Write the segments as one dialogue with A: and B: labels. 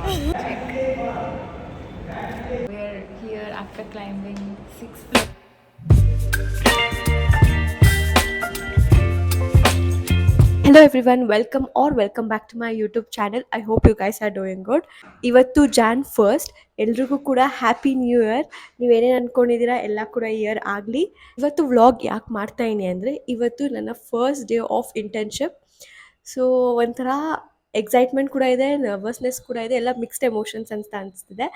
A: We're here after climbing 6 floors.
B: Hello everyone, welcome back to my YouTube channel. I hope you guys are doing good. ಇವತ್ತು John first ಎಲ್ರಿಗೂ ಕೂಡ happy new year. ನೀವೇನೇನು ಅಂದ್ಕೊಂಡಿದ್ದೀರಾ ಎಲ್ಲ ಕೂಡ year ಆಗಲಿ. ಇವತ್ತು vlog ಯಾಕೆ ಮಾಡ್ತಾ ಇದೀನಿ ಅಂದರೆ ಇವತ್ತು ನನ್ನ first day of internship. So ಒಂಥರ ಎಕ್ಸೈಟ್ಮೆಂಟ್ ಕೂಡ ಇದೆ, ನರ್ವಸ್ನೆಸ್ ಕೂಡ ಇದೆ, ಎಲ್ಲ ಮಿಕ್ಸ್ಡ್ ಎಮೋಷನ್ಸ್ ಅಂತ ಅನಿಸ್ತಿದೆ.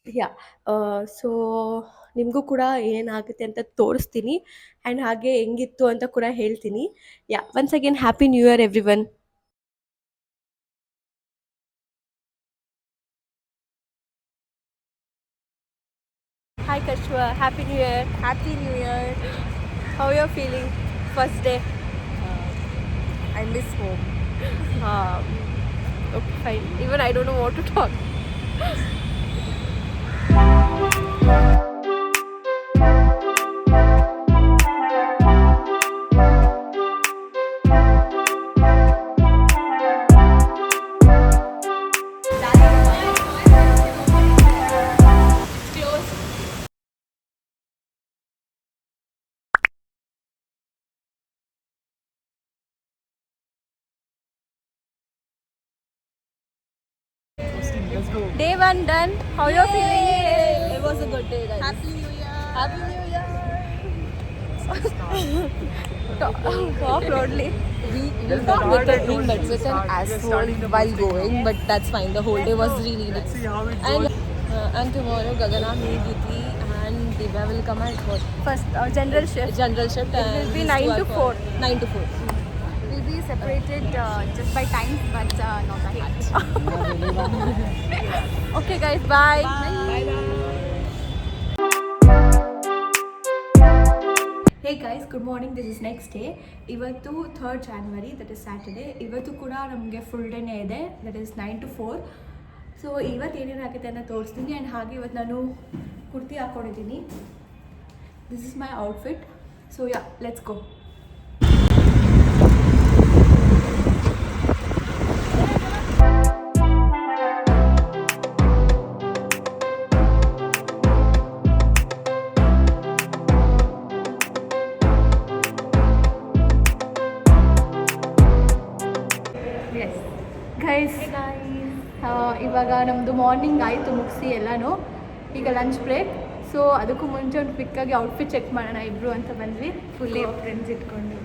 B: ಯಾ ಸೊ ನಿಮಗೂ ಕೂಡ ಏನಾಗುತ್ತೆ ಅಂತ ತೋರಿಸ್ತೀನಿ ಆ್ಯಂಡ್ ಹಾಗೆ ಹೆಂಗಿತ್ತು ಅಂತ ಕೂಡ ಹೇಳ್ತೀನಿ. Yeah once again happy new year everyone. Hi Kashva, happy new year.
A: Happy New Year.
B: How you are feeling first day?
A: I miss home.
B: Okay fine, even I don't know what to talk. Day one done. How you feeling? It was a good day, guys.
A: Happy New Year.
B: Happy New Year. Talk loudly.
A: We thought we met with an asshole while going, but that's fine. The whole day was really nice. And tomorrow Gagana, me, Giti, and Divya will come at what?
B: First general shift.
A: General shift.
B: It will be 9 to 4.
A: 9 to 4.
C: We'll be separated just by time, but not by heart.
B: Okay guys, bye.
C: Bye.
B: Hey guys, good morning. This is next day. ಇವತ್ತು 3rd January, that is Saturday. ಇವತ್ತು ಕೂಡ ನಮಗೆ full ಡೇನೇ ಇದೆ, that is 9 to 4. So ಇವತ್ತು ಏನೇನು ಆಗುತ್ತೆ ಅಂತ ತೋರಿಸ್ತೀನಿ ಆ್ಯಂಡ್ ಹಾಗೆ ಇವತ್ತು ನಾನು ಕುರ್ತಿ ಹಾಕ್ಕೊಂಡಿದ್ದೀನಿ. This is my outfit. So yeah, let's go. Guys, ಇವಾಗ ನಮ್ಮದು ಮಾರ್ನಿಂಗ್ ಆಯಿತು ಮುಗಿಸಿ ಎಲ್ಲನೂ. ಈಗ ಲಂಚ್ ಬ್ರೇಕ್. ಸೊ ಅದಕ್ಕೂ ಮುಂಚೆ ಒಂದು ಕ್ವಿಕ್ಕಾಗಿ ಔಟ್ಫಿಟ್ ಚೆಕ್ ಮಾಡೋಣ ಇಬ್ಬರು ಅಂತ ಬಂದ್ವಿ.
A: ಫುಲ್ಲಿ ಫ್ರೆಂಡ್ಸ್ ಇಟ್ಕೊಂಡು.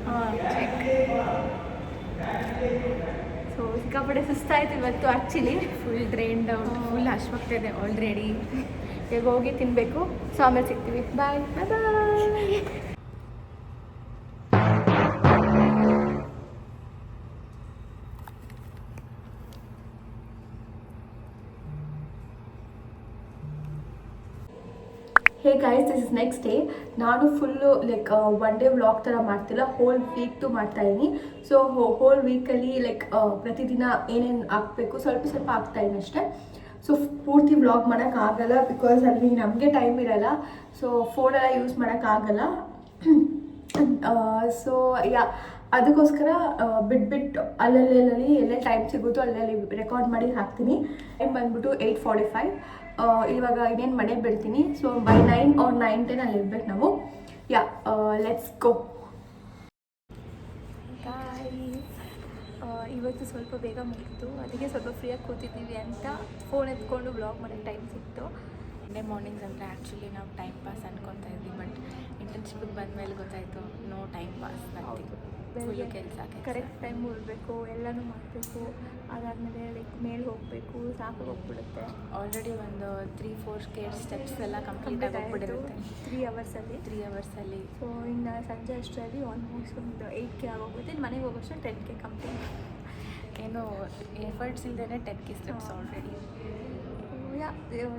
B: ಸೊ ಸಿಕ್ಕಾಪಟ್ಟೆ ಸುಸ್ತಾಯ್ತು ಇವತ್ತು actually.
A: Full drained out, full ಹಶ್ವಾಗ್ತಿದೆ ಆಲ್ರೆಡಿ.
B: ಈಗ ಹೋಗಿ ತಿನ್ನಬೇಕು. ಸೊ ಆಮೇಲೆ ಸಿಗ್ತೀವಿ. Bye bye bye. Hey guys, this is next day. ನಾನು full like one day vlog ಥರ ಮಾಡ್ತಿಲ್ಲ, ಹೋಲ್ ವೀಕ್ದು ಮಾಡ್ತಾಯಿದ್ದೀನಿ. ಸೊ ಹೋಲ್ ವೀಕಲ್ಲಿ ಲೈಕ್ ಪ್ರತಿದಿನ ಏನೇನು ಹಾಕಬೇಕು ಸ್ವಲ್ಪ ಸ್ವಲ್ಪ ಹಾಕ್ತಾಯಿದ್ದೀನಿ ಅಷ್ಟೇ. ಸೊ ಪೂರ್ತಿ ವ್ಲಾಗ್ ಮಾಡೋಕ್ಕಾಗಲ್ಲ, ಬಿಕಾಸ್ ಅಲ್ಲಿ ನಮಗೆ ಟೈಮ್ ಇರೋಲ್ಲ. ಸೊ ಫೋನೆಲ್ಲ ಯೂಸ್ ಮಾಡೋಕ್ಕಾಗಲ್ಲ. ಸೊ ಯಾ, ಅದಕ್ಕೋಸ್ಕರ ಬಿಟ್ಬಿಟ್ಟು ಅಲ್ಲಲ್ಲಿ ಎಲ್ಲೆಲ್ಲಿ ಟೈಮ್ ಸಿಗುತ್ತೋ ಅಲ್ಲಲ್ಲಿ ರೆಕಾರ್ಡ್ ಮಾಡಿ ಹಾಕ್ತೀನಿ. ಟೈಮ್ ಬಂದ್ಬಿಟ್ಟು 8:45. ಇವಾಗ ಇನ್ನೇನು ಮನೆಗೆ ಬಿಡ್ತೀನಿ. ಸೊ ಬೈ 9 or 9:10 ಅಲ್ಲಿ ಇರ್ಬೇಕು ನಾವು. ಯಾ, ಲೆಟ್ಸ್ ಗೋ. ಇವತ್ತು ಸ್ವಲ್ಪ ಬೇಗ ಮುಗಿತು, ಅದಕ್ಕೆ ಸ್ವಲ್ಪ ಫ್ರೀಯಾಗಿ ಕೂತಿದ್ದೀವಿ ಅಂತ ಫೋನ್ ಎತ್ಕೊಂಡು ಬ್ಲಾಗ್ ಮಾಡೋಕ್ಕೆ ಟೈಮ್ ಸಿಕ್ತು.
A: ಸಂಡೇ ಮಾರ್ನಿಂಗ್ಸ್ ಅಂದರೆ ಆ್ಯಕ್ಚುಲಿ ನಾವು ಟೈಮ್ ಪಾಸ್ ಅನ್ಕೊತಾ ಇದ್ವಿ, ಬಟ್ ಇಂಟರ್ನ್ಶಿಪ್ಗೆ ಬಂದಮೇಲೆ ಗೊತ್ತಾಯಿತು ನೋ ಟೈಮ್ ಪಾಸ್. ಫುಲ್ಲು ಕೆಲಸ
B: ಕರೆಕ್ಟ್ ಟೈಮ್ ಉಳ್ಬೇಕು, ಎಲ್ಲನೂ ಮಾಡಬೇಕು. ಅದಾದಮೇಲೆ ಲೈಕ್ ಮೇಲೆ ಹೋಗಬೇಕು, ಸಾಕು ಹೋಗ್ಬಿಡುತ್ತೆ.
A: ಆಲ್ರೆಡಿ ಒಂದು 3-4 ಸ್ಟೆಪ್ಸ್ ಎಲ್ಲ ಕಂಪ್ಲೀಟ್ ಆಗೋಗ್ಬಿಟ್ಟಿರುತ್ತೆ
B: 3 ಅವರ್ಸಲ್ಲಿ.
A: 3 ಅವರ್ಸಲ್ಲಿ.
B: ಸೊ ಇನ್ನು ಸಂಜೆ ಅಷ್ಟರಲ್ಲಿ ಆಲ್ಮೋಸ್ಟ್ ಒಂದು 8ಕ್ಕೆ ಆಗೋಗುತ್ತೆ. ಇನ್ನು ಮನೆಗೆ ಹೋಗೋಷ್ಟು 10ಕ್ಕೆ ಕಂಪ್ಲೀಟ್.
A: ಏನೋ ಎಫರ್ಟ್ಸ್ ಇಲ್ಲದೇ 10 ಸ್ಟೆಪ್ಸ್ ಆಲ್ರೆಡಿ.
B: ಯಾ,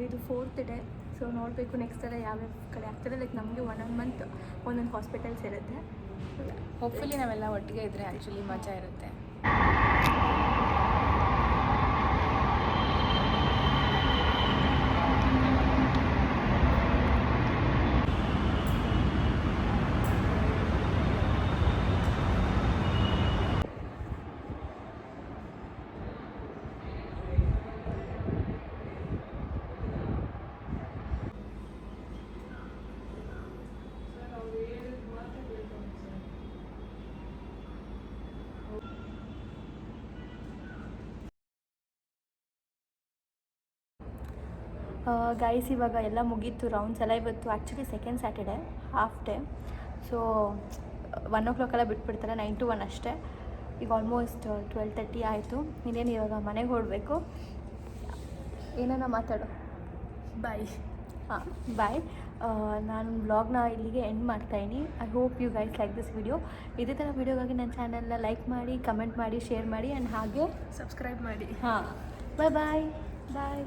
B: ಇದು 4th ಡೇ. ಸೊ ನೋಡಬೇಕು ನೆಕ್ಸ್ಟ್ ಎಲ್ಲ ಯಾವ್ಯಾವ ಕಡೆ ಆಗ್ತದೆ. ಲೈಕ್ ನಮಗೆ 1 ಮಂತ್ ಒಂದೊಂದು ಹಾಸ್ಪಿಟಲ್ಸ್ ಇರುತ್ತೆ.
A: ಹೋಪ್ಫುಲಿ ನಾವೆಲ್ಲ ಒಟ್ಟಿಗೆ ಇದ್ದರೆ ಆ್ಯಕ್ಚುಲಿ ಮಜಾ ಇರುತ್ತೆ.
B: ಗೈಸ್ ಇವಾಗ ಎಲ್ಲ ಮುಗೀತು ರೌಂಡ್ಸ್ ಎಲ್ಲ. ಇವತ್ತು actually second Saturday half day, so 1 o'clock ಎಲ್ಲ ಬಿಟ್ಬಿಡ್ತಾರೆ, 9 to 1 ಅಷ್ಟೇ. ಈಗ ಆಲ್ಮೋಸ್ಟ್ 12:30 ಆಯಿತು. ಇನ್ನೇನು ಇವಾಗ ಮನೆಗೆ ಹೊರಡಬೇಕು. ಏನಾನ ಮಾತಾಡು.
A: ಬಾಯ್.
B: ಹಾಂ ಬಾಯ್. ನಾನು ವ್ಲಾಗ್ನ ಇಲ್ಲಿಗೆ ಎಂಡ್ ಮಾಡ್ತಾಯಿನಿ. I hope you guys like this video. ಇದೇ ಥರ ವೀಡಿಯೋಗಾಗಿ ನನ್ನ ಚಾನಲ್ನ ಲೈಕ್ ಮಾಡಿ, ಕಮೆಂಟ್ ಮಾಡಿ, ಶೇರ್ ಮಾಡಿ ಆ್ಯಂಡ್ ಹಾಗೆ
A: ಸಬ್ಸ್ಕ್ರೈಬ್ ಮಾಡಿ.
B: ಹಾಂ ಬಾಯ್ ಬಾಯ್ ಬಾಯ್.